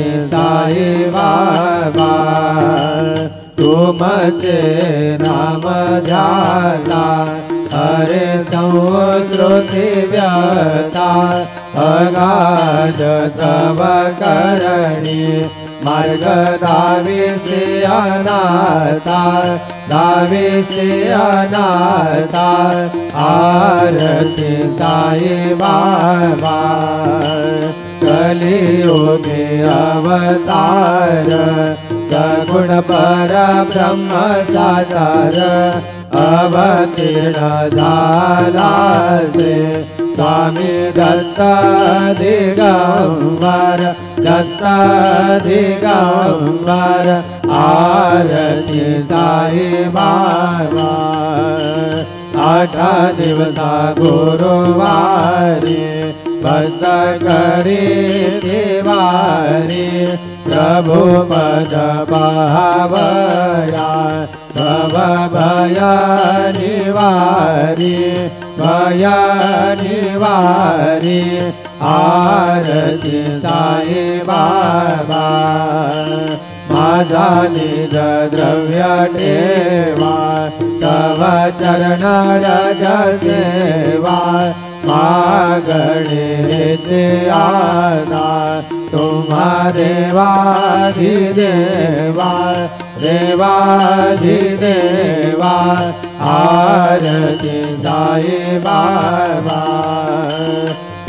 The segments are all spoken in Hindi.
आरती साई बाबा तुमचे नाम ध्याता हरे संस्कृती व्यथा अगाध तव करणी मार्ग दाविसी अनाथा आरती साई बाबा कलियुगे अवतार सगुण पर ब्रह्म साकार अवतीर्ण झाला से स्वामी दत्त दिगंबर आरती साई बाबा 8 दिवसा गुरुवारी बंद करी दिवारी प्रभु पद पावया भव भय निवारी आरती साई बाबा माझा निज द्रव्य ठेवा तव चरण रज सेवा मागणे आना तुम्हा देवाधिदेवा आरती साई बाबा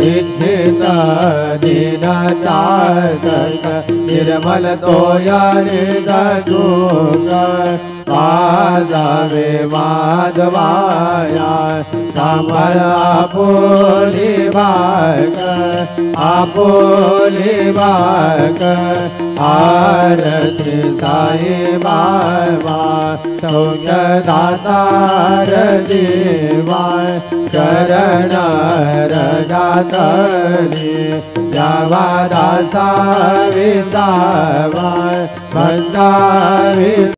इच्छित दीन चातक निर्मल तोयाने सुख पाजावे माधवाया सांभाळ आपोली बाग आरती साई बाबा सौख्य दातार देवा चरण रजातली जावा दासा विसावा बंदावी